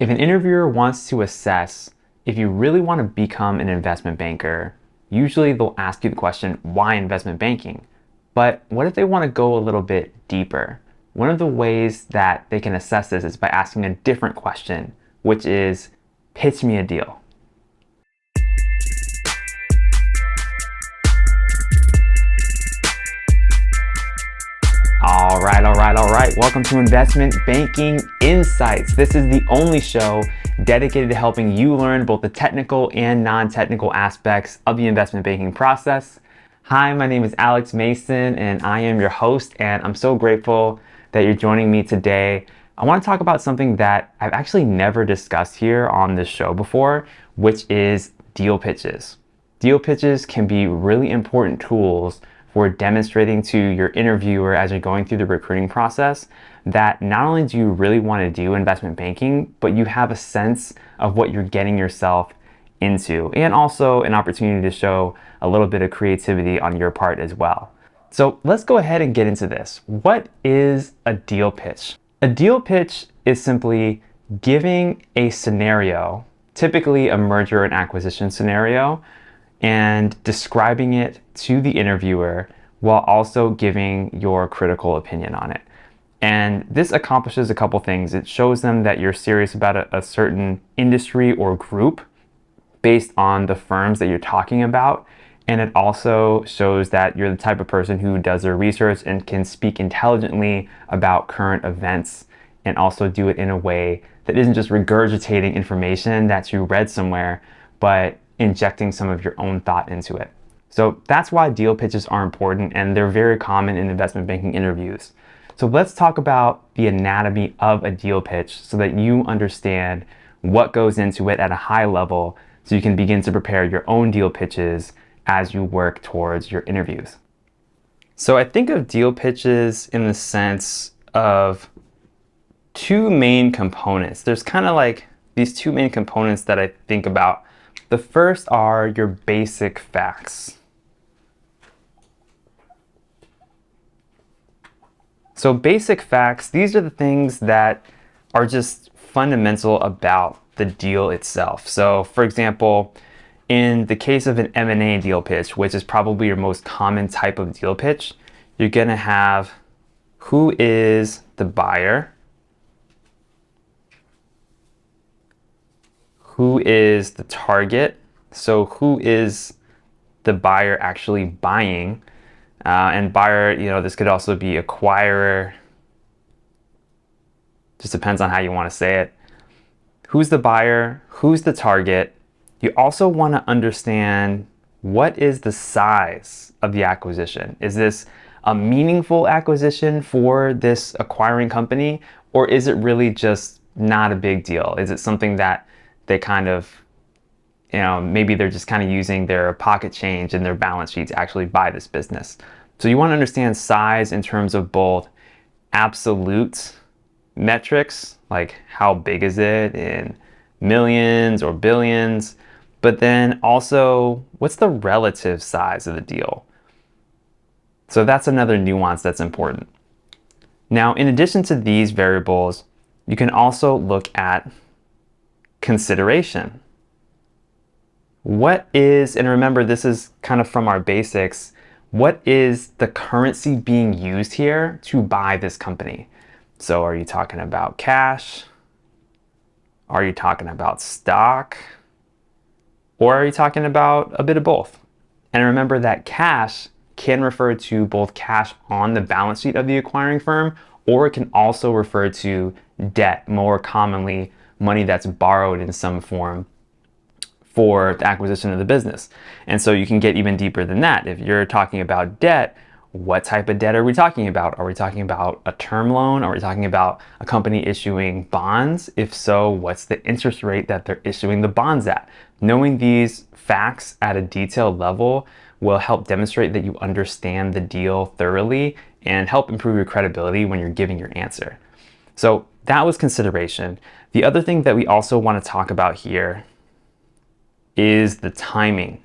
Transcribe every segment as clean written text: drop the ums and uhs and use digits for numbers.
If an interviewer wants to assess if you really want to become an investment banker, usually they'll ask you the question, why investment banking? But what if they want to go a little bit deeper? One of the ways that they can assess this is by asking a different question, which is, pitch me a deal. All right. Welcome to Investment Banking Insights. This is the only show dedicated to helping you learn both the technical and non-technical aspects of the investment banking process. Hi, my name is Alex Mason and I am your host, and I'm so grateful that you're joining me today. I want to talk about something that I've actually never discussed here on this show before, which is deal pitches. Deal pitches can be really important tools for demonstrating to your interviewer as you're going through the recruiting process that not only do you really want to do investment banking, but you have a sense of what you're getting yourself into, and also an opportunity to show a little bit of creativity on your part as well. So let's go ahead and get into this. What is a deal pitch? A deal pitch is simply giving a scenario, typically a merger and acquisition scenario, and describing it to the interviewer while also giving your critical opinion on it. And this accomplishes a couple things. It shows them that you're serious about a certain industry or group based on the firms that you're talking about. And it also shows that you're the type of person who does their research and can speak intelligently about current events, and also do it in a way that isn't just regurgitating information that you read somewhere, but injecting some of your own thought into it. So that's why deal pitches are important, and they're very common in investment banking interviews. So let's talk about the anatomy of a deal pitch so that you understand what goes into it at a high level, so you can begin to prepare your own deal pitches as you work towards your interviews. So I think of deal pitches in the sense of two main components. There's kind of like these two main components that I think about. The first are your basic facts. So basic facts, these are the things that are just fundamental about the deal itself. So for example, in the case of an M&A deal pitch, which is probably your most common type of deal pitch, you're gonna have who is the buyer, who is the target, so who is the buyer actually buying, and buyer, this could also be acquirer, just depends on how you want to say it. Who's the buyer, who's the target. You also want to understand what is the size of the acquisition. Is this a meaningful acquisition for this acquiring company, or is it really just not a big deal? Is it something that they kind of, maybe they're just kind of using their pocket change and their balance sheet to actually buy this business? So you want to understand size in terms of both absolute metrics, like how big is it in millions or billions, but then also what's the relative size of the deal? So that's another nuance that's important. Now, in addition to these variables, you can also look at consideration. What is, and remember this is kind of from our basics, what is the currency being used here to buy this company? So are you talking about cash? Are you talking about stock? Or are you talking about a bit of both? And remember that cash can refer to both cash on the balance sheet of the acquiring firm, or it can also refer to debt, more commonly money that's borrowed in some form for the acquisition of the business. And so you can get even deeper than that. If you're talking about debt, what type of debt are we talking about? Are we talking about a term loan? Are we talking about a company issuing bonds? If so, what's the interest rate that they're issuing the bonds at? Knowing these facts at a detailed level will help demonstrate that you understand the deal thoroughly and help improve your credibility when you're giving your answer. So that was consideration. The other thing that we also want to talk about here is the timing.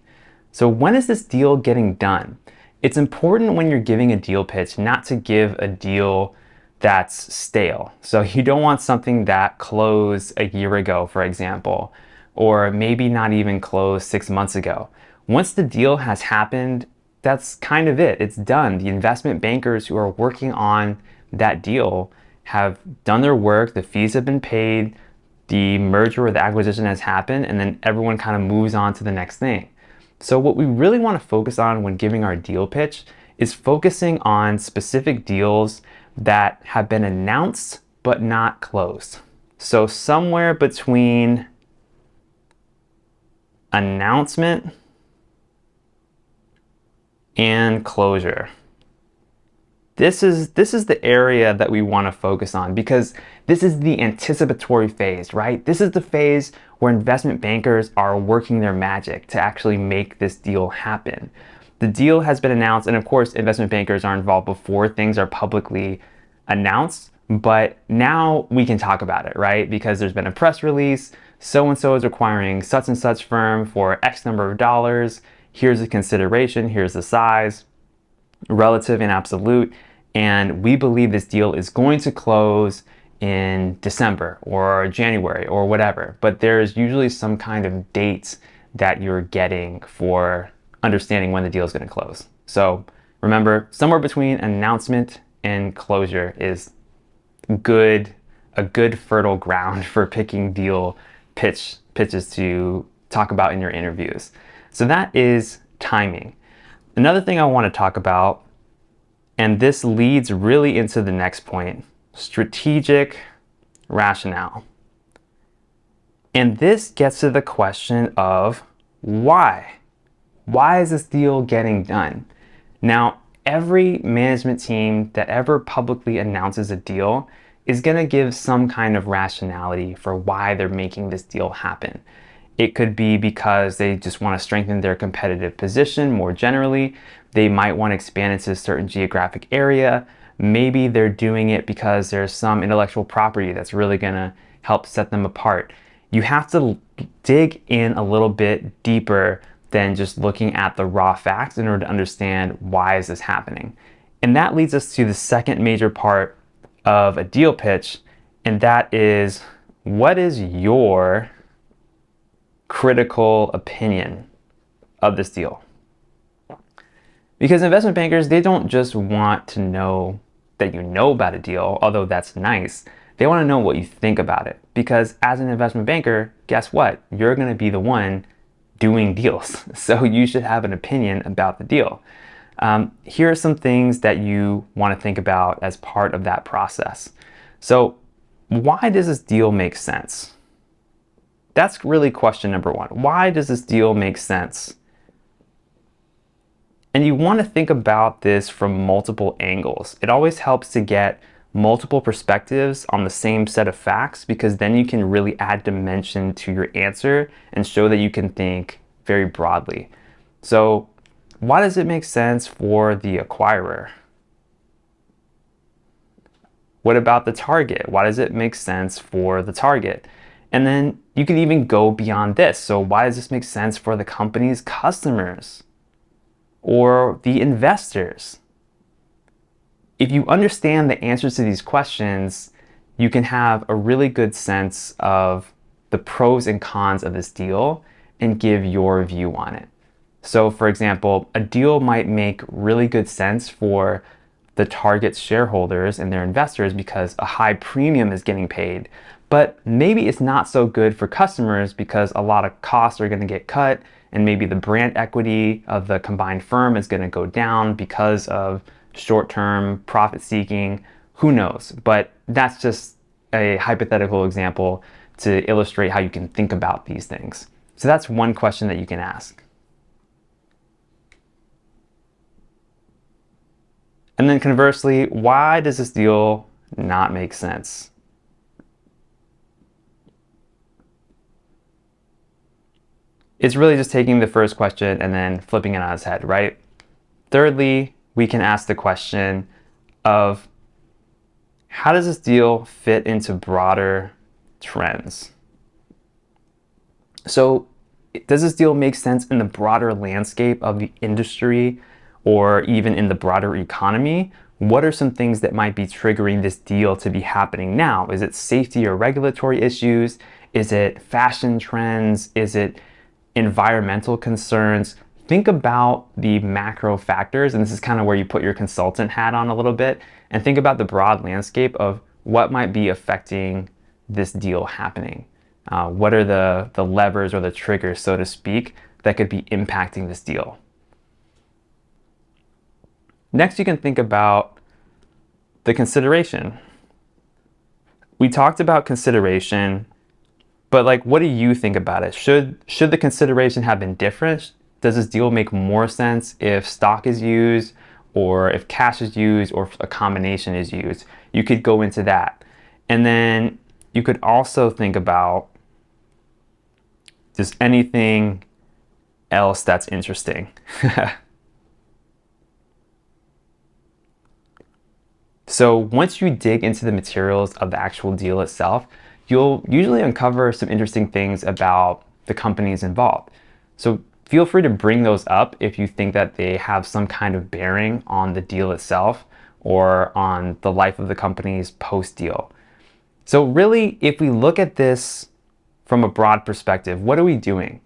So when is this deal getting done? It's important when you're giving a deal pitch not to give a deal that's stale. So you don't want something that closed a year ago, for example, or maybe not even closed 6 months ago. Once the deal has happened, that's kind of it. It's done. The investment bankers who are working on that deal have done their work, the fees have been paid, the merger or the acquisition has happened, and then everyone kind of moves on to the next thing. So what we really want to focus on when giving our deal pitch is focusing on specific deals that have been announced but not closed. So somewhere between announcement and closure. This is the area that we want to focus on, because this is the anticipatory phase, right? This is the phase where investment bankers are working their magic to actually make this deal happen. The deal has been announced, and of course, investment bankers are involved before things are publicly announced, but now we can talk about it, right? Because there's been a press release, so-and-so is acquiring such and such firm for X number of dollars. Here's the consideration, here's the size, relative and absolute, and we believe this deal is going to close in December or January or whatever, but there's usually some kind of date that you're getting for understanding when the deal is going to close. So remember, somewhere between announcement and closure is a good fertile ground for picking deal pitches to talk about in your interviews. So that is timing. Another thing I want to talk about, and this leads really into the next point, strategic rationale. And this gets to the question of why. Why is this deal getting done? Now, every management team that ever publicly announces a deal is going to give some kind of rationality for why they're making this deal happen. It could be because they just want to strengthen their competitive position more generally. They might want to expand into a certain geographic area. Maybe they're doing it because there's some intellectual property that's really going to help set them apart. You have to dig in a little bit deeper than just looking at the raw facts in order to understand why is this happening. And that leads us to the second major part of a deal pitch, and that is, what is your critical opinion of this deal? Because investment bankers, they don't just want to know that you know about a deal, although that's nice. They want to know what you think about it. Because as an investment banker, guess what? You're going to be the one doing deals. So you should have an opinion about the deal. Here are some things that you want to think about as part of that process. So why does this deal make sense? That's really question number one. Why does this deal make sense? And you want to think about this from multiple angles. It always helps to get multiple perspectives on the same set of facts, because then you can really add dimension to your answer and show that you can think very broadly. So why does it make sense for the acquirer? What about the target? Why does it make sense for the target? And then you can even go beyond this. So why does this make sense for the company's customers or the investors? If you understand the answers to these questions, you can have a really good sense of the pros and cons of this deal and give your view on it. So for example, a deal might make really good sense for the target's shareholders and their investors because a high premium is getting paid, but maybe it's not so good for customers because a lot of costs are going to get cut, and maybe the brand equity of the combined firm is going to go down because of short-term profit seeking. Who knows? But that's just a hypothetical example to illustrate how you can think about these things. So that's one question that you can ask. And then conversely, why does this deal not make sense? It's really just taking the first question and then flipping it on its head, right? Thirdly, we can ask the question of, how does this deal fit into broader trends? So does this deal make sense in the broader landscape of the industry or even in the broader economy? What are some things that might be triggering this deal to be happening now? Is it safety or regulatory issues? Is it fashion trends? Is it environmental concerns? Think about the macro factors, and this is kind of where you put your consultant hat on a little bit, and think about the broad landscape of what might be affecting this deal happening. What are the levers or the triggers, so to speak, that could be impacting this deal? Next, you can think about the consideration. We talked about consideration, but like, what do you think about it? Should the consideration have been different? Does this deal make more sense if stock is used, or if cash is used, or if a combination is used? You could go into that. And then you could also think about just anything else that's interesting. So once you dig into the materials of the actual deal itself, you'll usually uncover some interesting things about the companies involved. So feel free to bring those up if you think that they have some kind of bearing on the deal itself or on the life of the companies post-deal. So really, if we look at this from a broad perspective, what are we doing?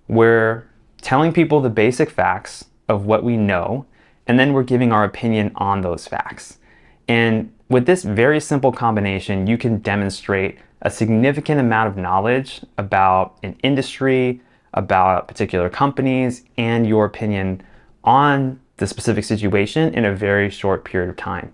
We're telling people the basic facts of what we know, and then we're giving our opinion on those facts. And with this very simple combination, you can demonstrate a significant amount of knowledge about an industry, about particular companies, and your opinion on the specific situation in a very short period of time.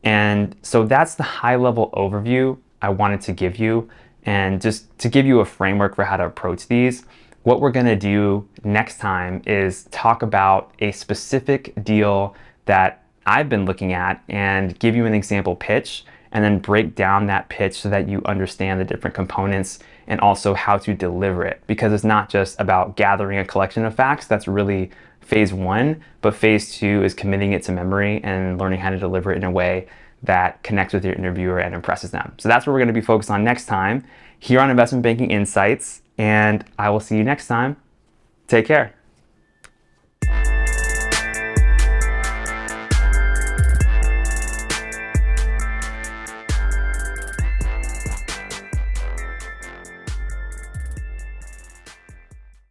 And so that's the high-level overview I wanted to give you. And just to give you a framework for how to approach these, what we're gonna do next time is talk about a specific deal that I've been looking at and give you an example pitch, and then break down that pitch so that you understand the different components and also how to deliver it. Because it's not just about gathering a collection of facts, that's really phase one, but phase two is committing it to memory and learning how to deliver it in a way that connects with your interviewer and impresses them. So that's what we're gonna be focused on next time here on Investment Banking Insights, and I will see you next time. Take care.